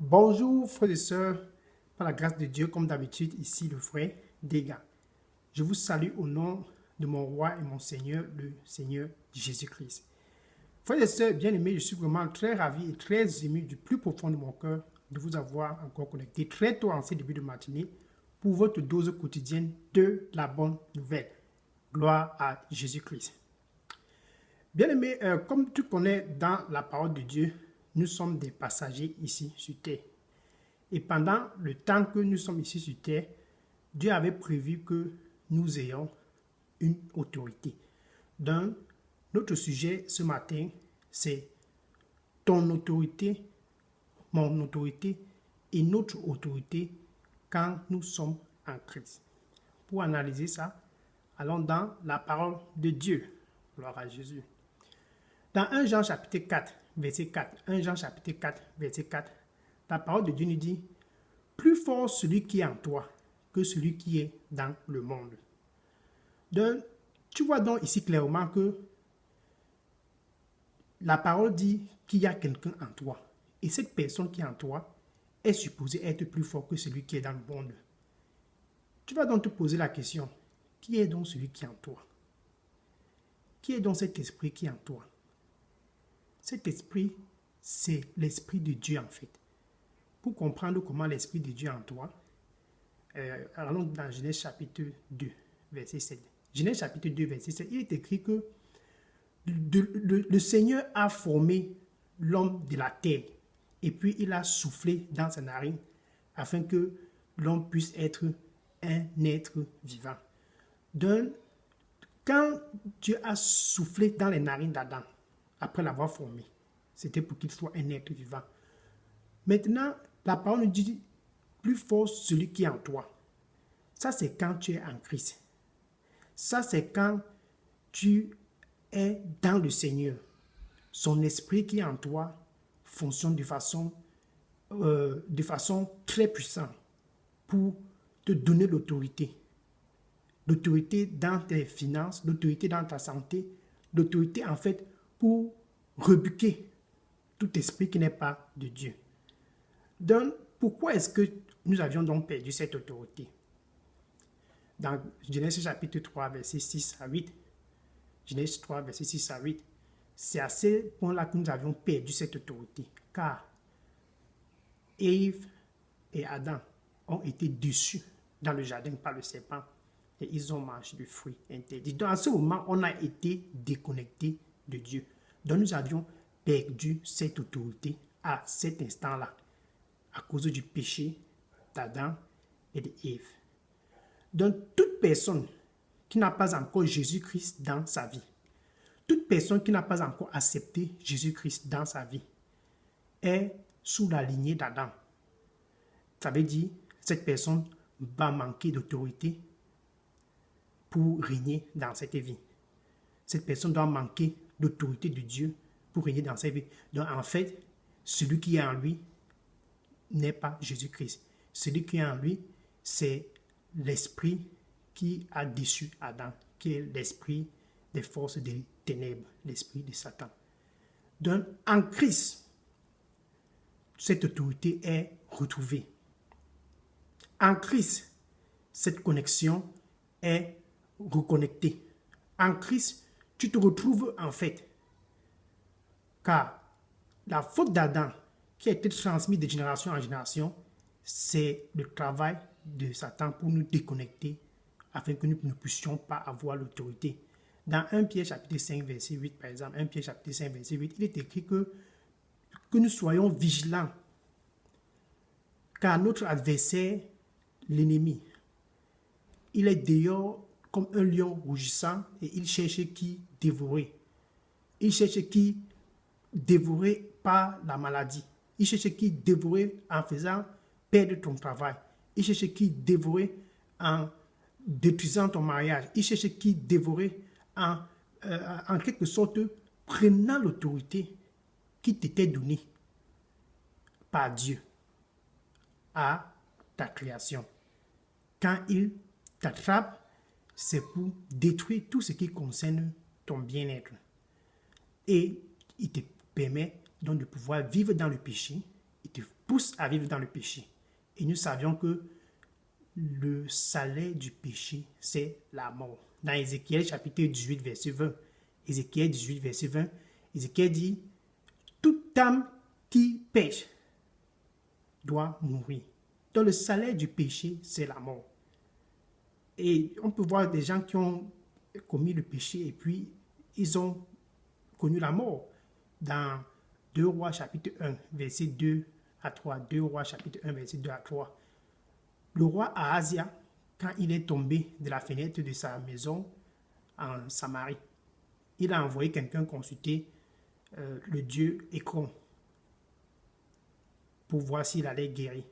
Bonjour frères et sœurs, par la grâce de Dieu, comme d'habitude, ici le frère Dega. Je vous salue au nom de mon roi et mon Seigneur, le Seigneur Jésus-Christ. Frères et sœurs bien-aimés, je suis vraiment très ravi et très ému du plus profond de mon cœur de vous avoir encore connecté très tôt en ce début de matinée pour votre dose quotidienne de la bonne nouvelle. Gloire à Jésus-Christ. Bien-aimés, comme tu connais dans la parole de Dieu, nous sommes des passagers ici sur terre. Et pendant le temps que nous sommes ici sur terre, Dieu avait prévu que nous ayons une autorité. Donc, notre sujet ce matin, c'est ton autorité, mon autorité et notre autorité quand nous sommes en Christ. Pour analyser ça, allons dans la parole de Dieu. Gloire à Jésus. Dans 1 Jean chapitre 4, verset 4, 1 Jean chapitre 4, verset 4, la parole de Dieu nous dit « Plus fort celui qui est en toi que celui qui est dans le monde. » Donc, tu vois donc ici clairement que la parole dit qu'il y a quelqu'un en toi. Et cette personne qui est en toi est supposée être plus fort que celui qui est dans le monde. Tu vas donc te poser la question, qui est donc celui qui est en toi? Qui est donc cet esprit qui est en toi? Cet esprit, c'est l'esprit de Dieu en fait. Pour comprendre comment l'esprit de Dieu est en toi, allons dans Genèse chapitre 2, verset 7. Genèse chapitre 2, verset 7, il est écrit que le Seigneur a formé l'homme de la terre et puis il a soufflé dans sa narine afin que l'homme puisse être un être vivant. Donc, quand Dieu a soufflé dans les narines d'Adam, après l'avoir formé, c'était pour qu'il soit un être vivant. Maintenant, la parole nous dit, plus fort celui qui est en toi. Ça, c'est quand tu es en Christ. Ça, c'est quand tu es dans le Seigneur. Son esprit qui est en toi fonctionne de façon très puissante pour te donner l'autorité. L'autorité dans tes finances, l'autorité dans ta santé, l'autorité en fait pour rebuquer tout esprit qui n'est pas de Dieu. Donc, pourquoi est-ce que nous avions donc perdu cette autorité? Dans Genèse chapitre 3, verset 6 à 8, Genèse 3, verset 6 à 8, c'est à ce point-là que nous avions perdu cette autorité, car Ève et Adam ont été déçus dans le jardin par le serpent et ils ont mangé du fruit interdit. Donc, à ce moment, on a été déconnecté de Dieu. Donc, nous avions perdu cette autorité à cet instant-là, à cause du péché d'Adam et d'Ève. Donc, toute personne qui n'a pas encore Jésus-Christ dans sa vie, toute personne qui n'a pas encore accepté Jésus-Christ dans sa vie, est sous la lignée d'Adam. Ça veut dire cette personne va manquer d'autorité pour régner dans cette vie. Cette personne doit manquer d'autorité de Dieu pour régner dans cette vie. Donc, en fait, celui qui est en lui n'est pas Jésus-Christ. Celui qui est en lui, c'est l'esprit qui a déçu Adam, qui est l'esprit des forces des ténèbres, l'esprit de Satan. Donc, en Christ, cette autorité est retrouvée. En Christ, cette connexion est reconnectée. En Christ, tu te retrouves en fait. Car la faute d'Adam, qui a été transmise de génération en génération, c'est le travail de Satan pour nous déconnecter afin que nous ne puissions pas avoir l'autorité. Dans 1 Pierre chapitre 5, verset 8, par exemple, 1 Pierre chapitre 5, verset 8, il est écrit que nous soyons vigilants, car notre adversaire, l'ennemi, il est dehors comme un lion rougissant et il cherche qui dévorer. Il cherche qui dévorer par la maladie. Il cherche qui dévorer en faisant perdre ton travail. Il cherche qui dévorer en détruisant ton mariage. Il cherche qui dévorer en quelque sorte prenant l'autorité qui t'était donnée par Dieu à ta création. Quand il t'attrape, c'est pour détruire tout ce qui concerne ton bien-être. Et il te permet donc de pouvoir vivre dans le péché. Il te pousse à vivre dans le péché. Et nous savions que le salaire du péché, c'est la mort. Dans Ézéchiel chapitre 18, verset 20, Ézéchiel 18, verset 20, Ézéchiel dit, toute âme qui pêche doit mourir. Donc le salaire du péché, c'est la mort. Et on peut voir des gens qui ont commis le péché et puis ils ont connu la mort. Dans 2 Rois chapitre 1, verset 2 à 3. 2 Rois chapitre 1, verset 2 à 3. Le roi Ahazia, quand il est tombé de la fenêtre de sa maison en Samarie, il a envoyé quelqu'un consulter le dieu Écron pour voir s'il allait guérir.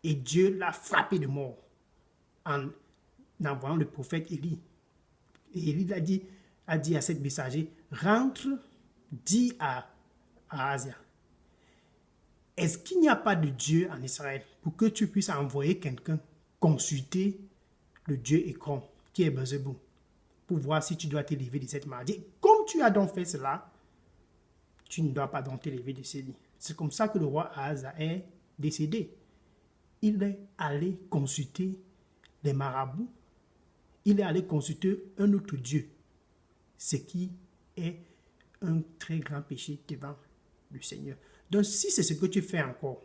Et Dieu l'a frappé de mort en envoyant le prophète Élie. Et Élie a dit à cette messager, rentre, dis à Ahazia, est-ce qu'il n'y a pas de Dieu en Israël pour que tu puisses envoyer quelqu'un consulter le Dieu Écron, qui est Bézébou, pour voir si tu dois t'élever de cette maladie. Comme tu as donc fait cela, tu ne dois pas donc t'élever de ce lit. C'est comme ça que le roi Ahaz est décédé. Il est allé consulter les marabouts, il est allé consulter un autre Dieu, ce qui est un très grand péché devant le Seigneur. Donc si c'est ce que tu fais encore,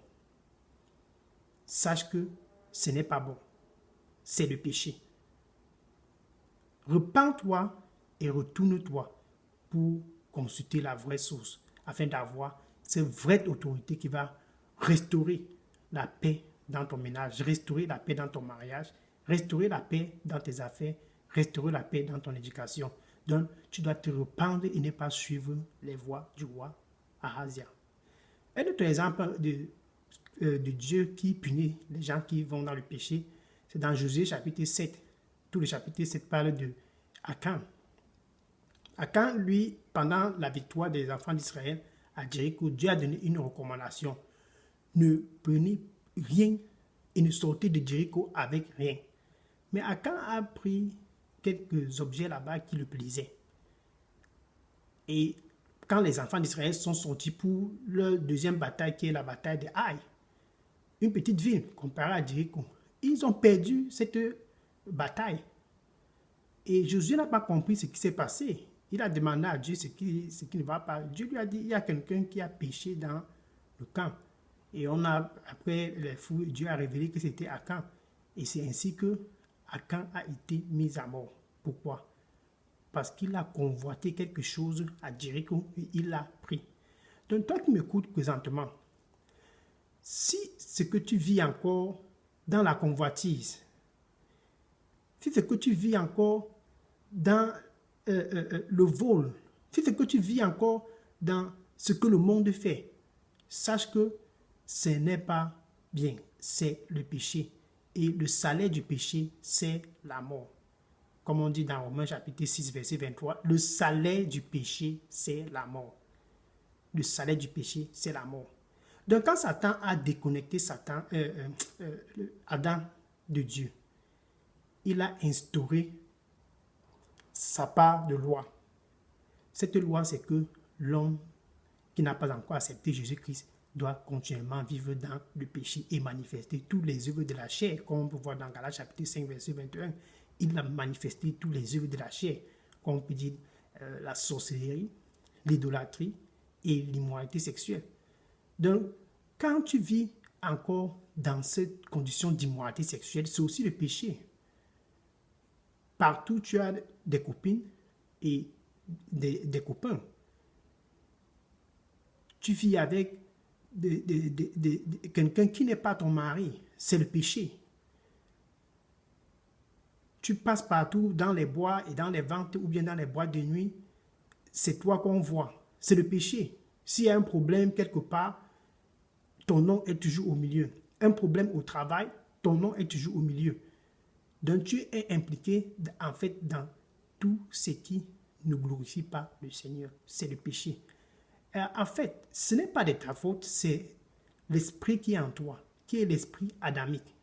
sache que ce n'est pas bon. C'est le péché. Repends-toi et retourne-toi pour consulter la vraie source, afin d'avoir cette vraie autorité qui va restaurer la paix dans ton ménage, restaurer la paix dans ton mariage, restaurer la paix dans tes affaires, restaurer la paix dans ton éducation. Donc, tu dois te rependre et ne pas suivre les voies du roi Ahazia. Un autre exemple de Dieu qui punit les gens qui vont dans le péché, c'est dans Josué chapitre 7. Tout le chapitre 7 parle de Akan. Akan, lui, pendant la victoire des enfants d'Israël à Jéricho, Dieu a donné une recommandation. Ne prenez rien et ne sortez de Jéricho avec rien. Mais Akan a pris quelques objets là-bas qui le plaisaient. Et quand les enfants d'Israël sont sortis pour leur deuxième bataille, qui est la bataille de Haï, une petite ville comparée à Jéricho, ils ont perdu cette bataille. Et Josué n'a pas compris ce qui s'est passé. Il a demandé à Dieu ce qui ne va pas. Dieu lui a dit, il y a quelqu'un qui a péché dans le camp. Et après les fouilles, Dieu a révélé que c'était Akan. Et c'est ainsi que Akan a été mis à mort. Pourquoi? Parce qu'il a convoité quelque chose à Jéricho et il l'a pris. Donc toi qui m'écoutes présentement, si ce que tu vis encore dans la convoitise, si ce que tu vis encore dans le vol, si ce que tu vis encore dans ce que le monde fait, sache que ce n'est pas bien, c'est le péché. Et le salaire du péché, c'est la mort. Comme on dit dans Romains chapitre 6, verset 23, le salaire du péché, c'est la mort. Le salaire du péché, c'est la mort. Donc quand Satan a déconnecté Adam de Dieu, il a instauré sa part de loi. Cette loi, c'est que l'homme qui n'a pas encore accepté Jésus-Christ doit continuellement vivre dans le péché et manifester tous les œuvres de la chair, comme on peut voir dans Galates chapitre 5, verset 21. Il a manifesté tous les œuvres de la chair, comme on peut dire la sorcellerie, l'idolâtrie et l'immoralité sexuelle. Donc, quand tu vis encore dans cette condition d'immoralité sexuelle, c'est aussi le péché. Partout, tu as des copines et des copains. Tu vis avec quelqu'un qui n'est pas ton mari. C'est le péché. Tu passes partout dans les bois et dans les ventes ou bien dans les boîtes de nuit. C'est toi qu'on voit. C'est le péché. S'il y a un problème quelque part, ton nom est toujours au milieu. Un problème au travail, ton nom est toujours au milieu. Donc tu es impliqué en fait dans tout ce qui ne glorifie pas le Seigneur. C'est le péché. En fait, ce n'est pas de ta faute, c'est l'esprit qui est en toi, qui est l'esprit adamique.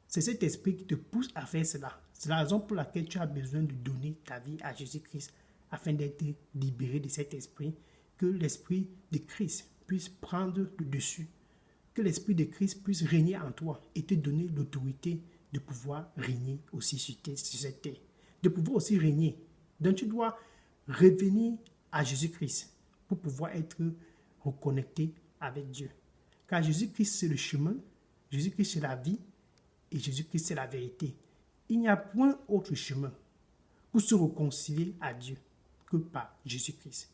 C'est cet esprit qui te pousse à faire cela. C'est la raison pour laquelle tu as besoin de donner ta vie à Jésus-Christ afin d'être libéré de cet esprit, que l'esprit de Christ puisse prendre le dessus que l'Esprit de Christ puisse régner en toi et te donner l'autorité de pouvoir régner aussi sur cette terre, de pouvoir aussi régner. Donc tu dois revenir à Jésus-Christ pour pouvoir être reconnecté avec Dieu. Car Jésus-Christ, c'est le chemin, Jésus-Christ, c'est la vie et Jésus-Christ, c'est la vérité. Il n'y a point autre chemin pour se réconcilier à Dieu que par Jésus-Christ.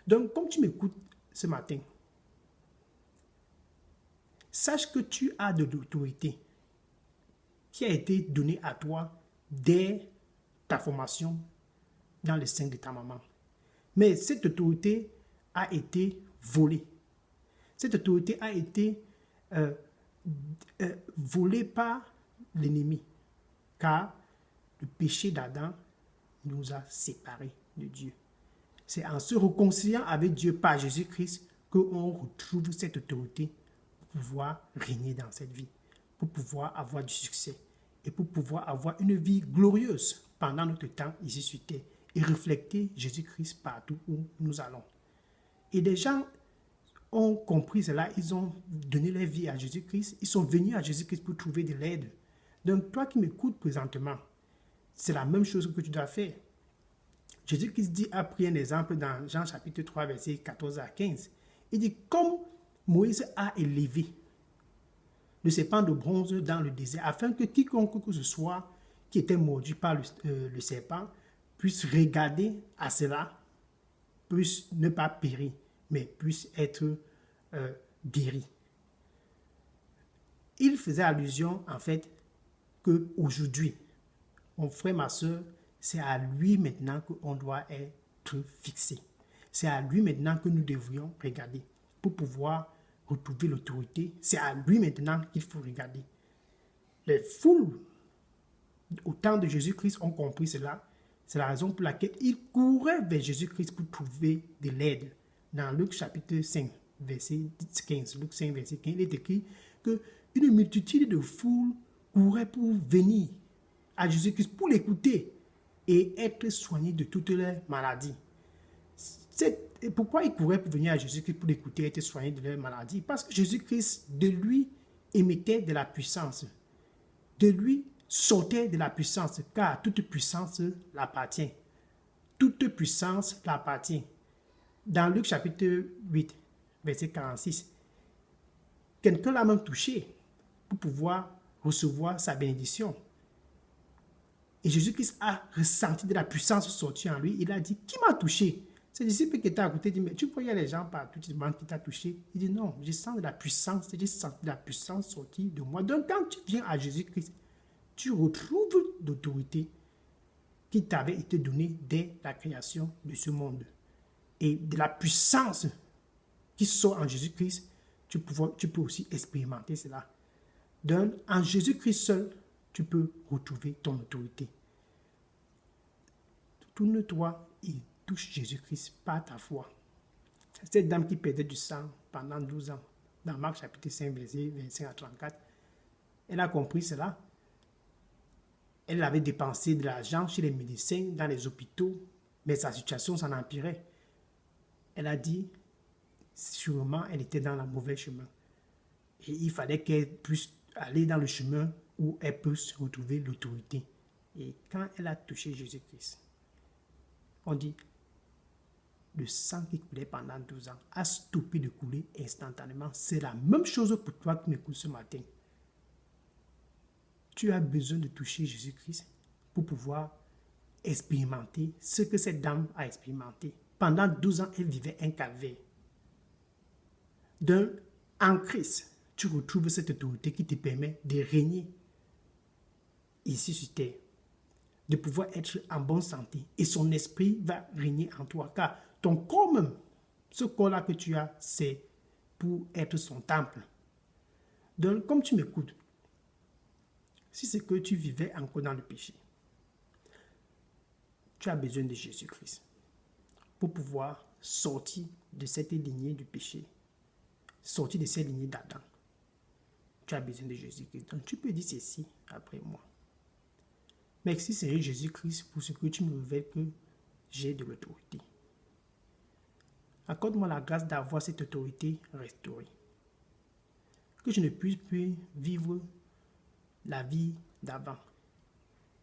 Donc, comme tu m'écoutes ce matin, sache que tu as de l'autorité qui a été donnée à toi dès ta formation dans le sein de ta maman. Mais cette autorité a été volée. Cette autorité a été volée par l'ennemi, car le péché d'Adam nous a séparés de Dieu. C'est en se réconciliant avec Dieu par Jésus-Christ qu'on retrouve cette autorité pour pouvoir régner dans cette vie, pour pouvoir avoir du succès et pour pouvoir avoir une vie glorieuse pendant notre temps ici sur terre et refléter Jésus-Christ partout où nous allons. Et des gens ont compris cela, ils ont donné leur vie à Jésus-Christ, ils sont venus à Jésus-Christ pour trouver de l'aide. Donc toi qui m'écoutes présentement, c'est la même chose que tu dois faire. Jésus-Christ dit, a pris un exemple dans Jean chapitre 3, versets 14 à 15. Il dit, comme Moïse a élevé le serpent de bronze dans le désert, afin que quiconque que ce soit qui était mordu par le serpent puisse regarder à cela, puisse ne pas périr, mais puisse être guéri. Il faisait allusion, en fait, qu'aujourd'hui, mon frère, ma soeur, c'est à lui maintenant qu'on doit être fixé. C'est à lui maintenant que nous devrions regarder pour pouvoir retrouver l'autorité. C'est à lui maintenant qu'il faut regarder. Les foules, au temps de Jésus-Christ, ont compris cela. C'est la raison pour laquelle ils couraient vers Jésus-Christ pour trouver de l'aide. Dans Luc chapitre 5, verset 15, Luc 5, verset 15, il est écrit qu'une multitude de foules courait pour venir à Jésus-Christ, pour l'écouter et être soigné de toutes leurs maladies. Pourquoi ils couraient pour venir à Jésus-Christ pour l'écouter et être soigné de leurs maladies? Parce que Jésus-Christ, de lui, émettait de la puissance. De lui sortait de la puissance, car toute puissance l'appartient. Toute puissance l'appartient. Dans Luc chapitre 8, verset 46, quelqu'un l'a même touché pour pouvoir recevoir sa bénédiction. Et Jésus-Christ a ressenti de la puissance sortir en lui. Il a dit, qui m'a touché? Ses disciples qui étaient à côté disent, mais tu voyais les gens partout, tu demandes qui t'a touché. Il dit, non, je sens de la puissance, je sens de la puissance sortir de moi. Donc quand tu viens à Jésus-Christ, tu retrouves l'autorité qui t'avait été donnée dès la création de ce monde. Et de la puissance qui sort en Jésus-Christ, tu peux aussi expérimenter cela. Donc en Jésus-Christ seul, tu peux retrouver ton autorité. Tourne-toi et touche Jésus-Christ par ta foi. Cette dame qui perdait du sang pendant 12 ans, dans Marc chapitre 5, verset 25 à 34, elle a compris cela. Elle avait dépensé de l'argent chez les médecins, dans les hôpitaux, mais sa situation s'en empirait. Elle a dit, sûrement, elle était dans le mauvais chemin. Et il fallait qu'elle puisse aller dans le chemin où elle peut se retrouver l'autorité. Et quand elle a touché Jésus-Christ, on dit, le sang qui coulait pendant 12 ans a stoppé de couler instantanément. C'est la même chose pour toi qui m'écoutes ce matin. Tu as besoin de toucher Jésus-Christ pour pouvoir expérimenter ce que cette dame a expérimenté. Pendant 12 ans, elle vivait un calvaire. Donc, en Christ, tu retrouves cette autorité qui te permet de régner ici sur terre, de pouvoir être en bonne santé. Et son esprit va régner en toi. Car ton corps même, ce corps-là que tu as, c'est pour être son temple. Donc, comme tu m'écoutes, si c'est que tu vivais encore dans le péché, tu as besoin de Jésus-Christ pour pouvoir sortir de cette lignée du péché, sortir de cette lignée d'Adam. Tu as besoin de Jésus-Christ. Donc, tu peux dire ceci après moi. Merci Seigneur Jésus-Christ pour ce que tu me révèles que j'ai de l'autorité. Accorde-moi la grâce d'avoir cette autorité restaurée. que je ne puisse plus vivre la vie d'avant.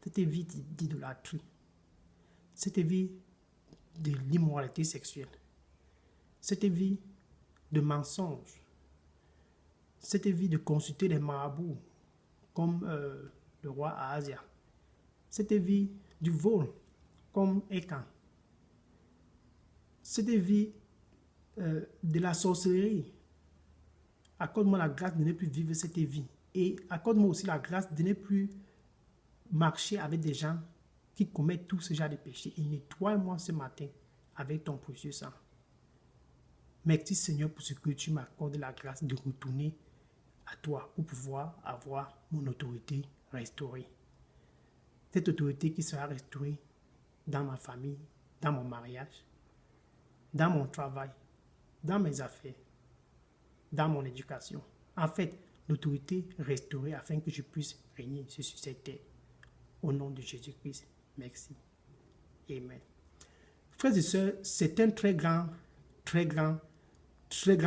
Cette vie d'idolâtrie, cette vie de l'immoralité sexuelle, cette vie de mensonges, cette vie de consulter les marabouts comme le roi Ahazia, cette vie du vol comme Écan, cette vie de la sorcellerie. Accorde-moi la grâce de ne plus vivre cette vie et accorde-moi aussi la grâce de ne plus marcher avec des gens qui commettent tout ce genre de péché. Et nettoie-moi ce matin avec ton précieux sang. Merci Seigneur pour ce que tu m'accordes la grâce de retourner à toi pour pouvoir avoir mon autorité restaurée. Cette autorité qui sera restaurée dans ma famille, dans mon mariage, dans mon travail, dans mes affaires, dans mon éducation. En fait, l'autorité restaurée afin que je puisse régner sur cette terre. Au nom de Jésus-Christ, merci. Amen. Frères et sœurs, c'est un très grand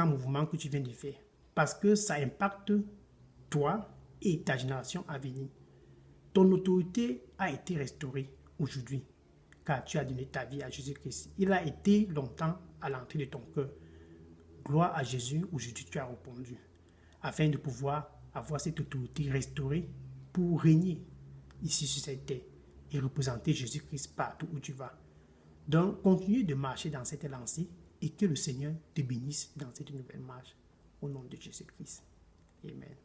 mouvement que tu viens de faire. Parce que ça impacte toi et ta génération à venir. Ton autorité a été restaurée aujourd'hui, car tu as donné ta vie à Jésus-Christ. Il a été longtemps à l'entrée de ton cœur. Gloire à Jésus, aujourd'hui tu as répondu, afin de pouvoir avoir cette autorité restaurée pour régner ici sur cette terre et représenter Jésus-Christ partout où tu vas. Donc, continue de marcher dans cette lancée et que le Seigneur te bénisse dans cette nouvelle marche. Au nom de Jésus-Christ. Amen.